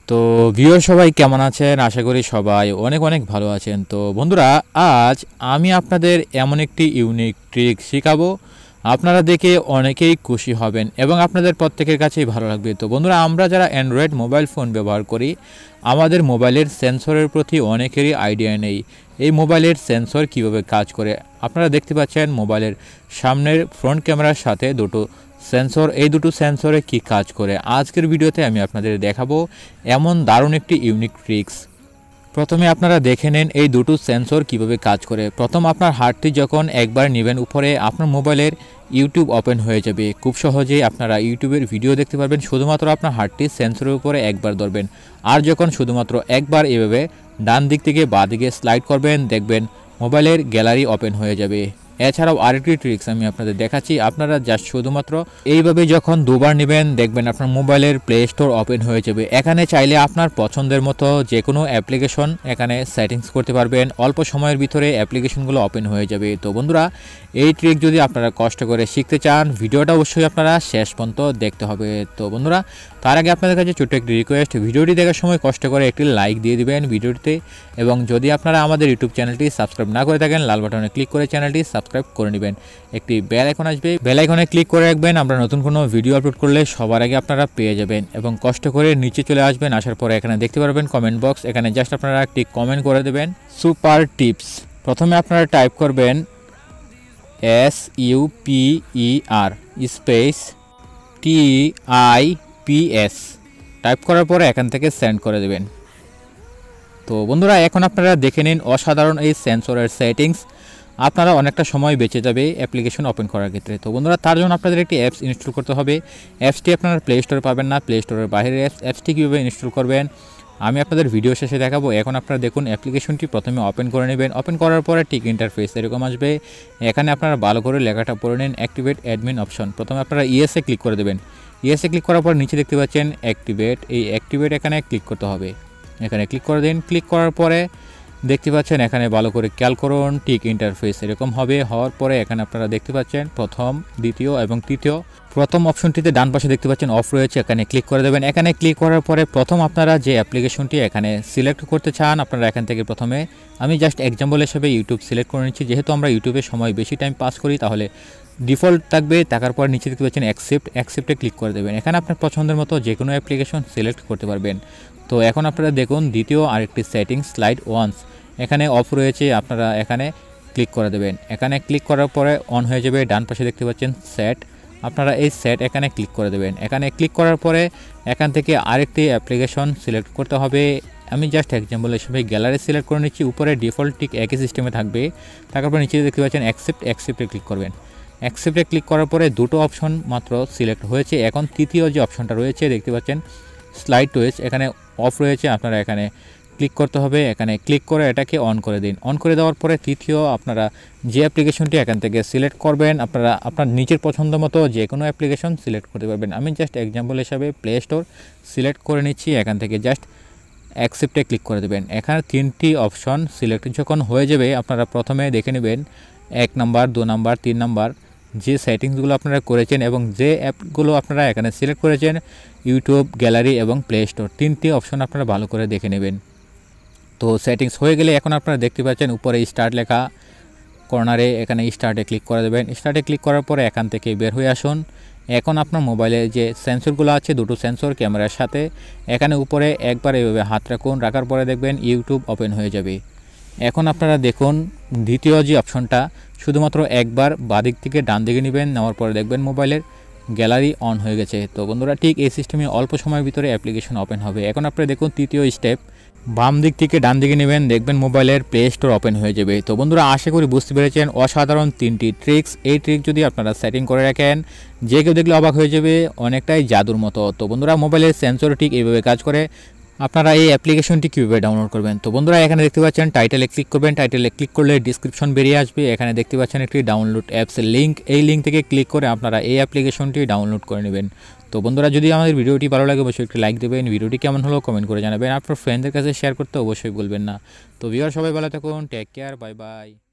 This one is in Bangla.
তো ভিউয়ার সবাই কেমন আছেন? আশা করি সবাই অনেক অনেক ভালো আছেন। তো বন্ধুরা, আজ আমি আপনাদের এমন একটি ইউনিক ট্রিক শেখাবো, আপনারা দেখে অনেকেই খুশি হবেন এবং আপনাদের প্রত্যেকের কাছেই ভালো লাগবে। তো বন্ধুরা, আমরা যারা অ্যান্ড্রয়েড মোবাইল ফোন ব্যবহার করি, আমাদের মোবাইলের সেন্সরের প্রতি অনেকেরই আইডিয়া নেই। এই মোবাইলের সেন্সর কিভাবে কাজ করে আপনারা দেখতে পাচ্ছেন মোবাইলের সামনের ফ্রন্ট ক্যামেরার সাথে দুটো সেন্সর, এই দুটো সেন্সরে কি কাজ করে আজকের ভিডিওতে আমি আপনাদের দেখাবো এমন দারুণ একটি ইউনিক ট্রিক্স। প্রথমে আপনারা দেখে নেন এই দুটো সেন্সর কিভাবে কাজ করে। প্রথম আপনার হাতটি যখন একবার নেবেন উপরে, আপনার মোবাইলের ইউটিউব ওপেন হয়ে যাবে। খুব সহজেই আপনারা ইউটিউবের ভিডিও দেখতে পারবেন, শুধুমাত্র আপনার হাতটি সেন্সরের উপরে একবার ধরবেন। আর যখন শুধুমাত্র একবার এভাবে ডান দিক থেকে বাঁ দিকে স্লাইড করবেন, দেখবেন মোবাইলের গ্যালারি ওপেন হয়ে যাবে। এছাড়াও আরেকটি ট্রিক্স আমি আপনাদের দেখাচ্ছি। আপনারা জাস্ট শুধুমাত্র এইভাবে যখন দুবার নেবেন, দেখবেন আপনার মোবাইলের প্লে স্টোর ওপেন হয়ে যাবে। এখানে চাইলে আপনার পছন্দের মতো যে কোনো অ্যাপ্লিকেশন এখানে সেটিংস করতে পারবেন। অল্প সময়ের ভিতরে অ্যাপ্লিকেশনগুলো ওপেন হয়ে যাবে। তো বন্ধুরা, এই ট্রিক যদি আপনারা কষ্ট করে শিখতে চান, ভিডিওটা অবশ্যই আপনারা শেষ পর্যন্ত দেখতে হবে। তো বন্ধুরা, তার আগে আপনাদের কাছে ছোট্ট একটি রিকোয়েস্ট, ভিডিওটি দেখার সময় কষ্ট করে একটি লাইক দিয়ে দিবেন ভিডিওটিতে, এবং যদি আপনারা আমাদের ইউটিউব চ্যানেলটি সাবস্ক্রাইব না করে থাকেন, লাল বাটনে ক্লিক করে চ্যানেলটি সাবস্ক্রাইব করে নেবেন। একটি বেল আইকন আসবে, বেল আইকনে ক্লিক করে রাখবেন। আমরা নতুন কোনো ভিডিও আপলোড করলে সবার আগে আপনারা পেয়ে যাবেন। এবং কষ্ট করে নিচে চলে আসবেন, আসার পরে এখানে দেখতে পারবেন কমেন্ট বক্স, এখানে জাস্ট আপনারা একটি কমেন্ট করে দেবেন সুপার টিপস। প্রথমে আপনারা টাইপ করবেন SUPER স্পেস TIPS, টাইপ করার পরে এখান থেকে সেন্ড করে দেবেন। তো বন্ধুরা, এখন আপনারা দেখে নিন অসাধারণ এই সেন্সরের সেটিংস। আপনারা অনেকটা সময় বেঁচে যাবে অ্যাপ্লিকেশন ওপেন করার ক্ষেত্রে। তো বন্ধুরা, তার জন্য আপনাদের একটি অ্যাপস ইনস্টল করতে হবে। অ্যাপসটি আপনারা প্লে স্টোরে পাবেন না, প্লে স্টোরের বাইরের অ্যাপসটি কীভাবে ইনস্টল করবেন আমি আপনাদের ভিডিও শেষে দেখাবো। এখন আপনারা দেখুন অ্যাপ্লিকেশনটি প্রথমে ওপেন করে নেবেন। ওপেন করার পরে ঠিক ইন্টারফেস এরকম আসবে। এখানে আপনারা ভালো করে লেখাটা পড়ে নিন, অ্যাক্টিভেট অ্যাডমিন অপশন। প্রথমে আপনারা ইয়েসে ক্লিক করে দেবেন। ইয়েসে ক্লিক করার পর নিচে দেখতে পাচ্ছেন অ্যাক্টিভেট, এই অ্যাক্টিভেট এখানে ক্লিক করতে হবে। এখানে ক্লিক করে দিন। ক্লিক করার পরে দেখতে পাচ্ছেন এখানে ভালো করে খেয়াল করুন, ঠিক ইন্টারফেস এরকম হবে। হওয়ার পরে এখানে আপনারা দেখতে পাচ্ছেন প্রথম, দ্বিতীয় এবং তৃতীয়। প্রথম অপশনটিতে ডান পাশে দেখতে পাচ্ছেন অফ রয়েছে, এখানে ক্লিক করে দেবেন। এখানে ক্লিক করার পরে প্রথম আপনারা যে অ্যাপ্লিকেশনটি এখানে সিলেক্ট করতে চান, আপনারা এখান থেকে প্রথমে, আমি জাস্ট এক্সাম্পল হিসেবে ইউটিউব সিলেক্ট করে নিচ্ছি, যেহেতু আমরা ইউটিউবে সময় বেশি টাইম পাস করি, তাহলে ডিফল্ট থাকবে। থাকার পর নিচে দেখতে পাচ্ছেন অ্যাকসেপ্টে ক্লিক করে দেবেন। এখানে আপনার পছন্দের মতো যে কোনো অ্যাপ্লিকেশন সিলেক্ট করতে পারবেন। তো এখন আপনারা দেখুন দ্বিতীয় আরেকটি সেটিংস, স্লাইড ওয়ান্স, এখানে অফ রয়েছে, আপনারা এখানে ক্লিক করে দেবেন। এখানে ক্লিক করার পরে অন হয়ে যাবে। ডান পাশে দেখতে পাচ্ছেন সেট, আপনারা এই সেট এখানে ক্লিক করে দেবেন। এখানে ক্লিক করার পরে এখান থেকে আরেকটি অ্যাপ্লিকেশন সিলেক্ট করতে হবে। আমি জাস্ট এক্সাম্পল হিসেবে গ্যালারি সিলেক্ট করে নিচ্ছি। উপরে ডিফল্ট ঠিক একই সিস্টেমে থাকবে। থাকার পর নিচে দেখতে পাচ্ছেন অ্যাকসেপ্টে ক্লিক করবেন। অ্যাকসেপ্টে ক্লিক করার পরে দুটো অপশন মাত্র সিলেক্ট হয়েছে। এখন তৃতীয় যে অপশনটা রয়েছে দেখতে পাচ্ছেন স্লাইড টুইচ, এখানে অফ রয়েছে, আপনারা এখানে ক্লিক করতে হবে। এখানে ক্লিক করে এটাকে অন করে দিন। অন করে দেওয়ার পরে তৃতীয় আপনারা যে অ্যাপ্লিকেশনটি এখান থেকে সিলেক্ট করবেন, আপনারা আপনার নিজের পছন্দ মতো যে কোনো অ্যাপ্লিকেশন সিলেক্ট করতে পারবেন। আমি জাস্ট এক্সাম্পল হিসাবে প্লে স্টোর সিলেক্ট করে নিচ্ছি। এখান থেকে জাস্ট অ্যাকসেপ্টে ক্লিক করে দেবেন। এখানে তিনটি অপশন সিলেক্ট যখন হয়ে যাবে, আপনারা প্রথমে দেখে নেবেন 1 নাম্বার, 2 নাম্বার, 3 নাম্বার যে সেটিংসগুলো আপনারা করেছেন এবং যে অ্যাপগুলো আপনারা এখানে সিলেক্ট করেছেন, ইউটিউব, গ্যালারি এবং প্লে স্টোর, তিনটি অপশন আপনারা ভালো করে দেখে নেবেন। তো সেটিংস হয়ে গেলে এখন আপনারা দেখতে পাচ্ছেন উপরে স্টার্ট লেখা কর্নারে, এখানে স্টার্টে ক্লিক করে দেবেন। স্টার্টে ক্লিক করার পরে এখান থেকে বের হয়ে আসুন। এখন আপনার মোবাইলে যে সেন্সরগুলো আছে, দুটো সেন্সর ক্যামেরার সাথে, এখানে উপরে একবার এইভাবে হাত রাখুন। রাখার পরে দেখবেন ইউটিউব ওপেন হয়ে যাবে। এখন আপনারা দেখুন দ্বিতীয় যে অপশনটা, শুধুমাত্র একবার বাদিক থেকে ডান দিকে নেবেন, নেওয়ার পরে দেখবেন মোবাইলের গ্যালারি অন হয়ে গেছে। তো বন্ধুরা, ঠিক এই সিস্টেমে অল্প সময়ের ভিতরে অ্যাপ্লিকেশন ওপেন হবে। এখন আপনারা দেখুন তৃতীয় স্টেপ, বাম দিক থেকে ডান দিকে নেবেন, দেখবেন মোবাইলের প্লে স্টোর ওপেন হয়ে যাবে। তো বন্ধুরা, আশা করি বুঝতে পেরেছেন অসাধারণ তিনটি ট্রিক্স। এই ট্রিক যদি আপনারা সেটিং করে রাখেন, যে কেউ দেখলে অবাক হয়ে যাবে, অনেকটাই জাদুর মতো। তো বন্ধুরা, মোবাইলের সেন্সর ঠিক এইভাবে কাজ করে। আপনারা এই অ্যাপ্লিকেশনটি কীভাবে ডাউনলোড করবেন, তো বন্ধুরা এখানে দেখতে পাচ্ছেন টাইটেলে ক্লিক করবেন। টাইটেলে ক্লিক করলে ডিসক্রিপশন বেরিয়ে আসবে। এখানে দেখতে পাচ্ছেন একটি ডাউনলোড অ্যাপসের লিঙ্ক, এই লিঙ্ক থেকে ক্লিক করে আপনারা এই অ্যাপ্লিকেশনটি ডাউনলোড করে নেবেন। তো বন্ধুরা, যদি আমাদের ভিডিওটি ভালো লাগে অবশ্যই একটি লাইক দেবেন। ভিডিওটি কেমন হলো কমেন্ট করে জানাবেন। আপনার ফ্রেন্ডদের কাছে শেয়ার করতে অবশ্যই ভুলবেন না। তো ভিউয়ার সবাই ভালো থাকুন, টেক কেয়ার, বাই বাই।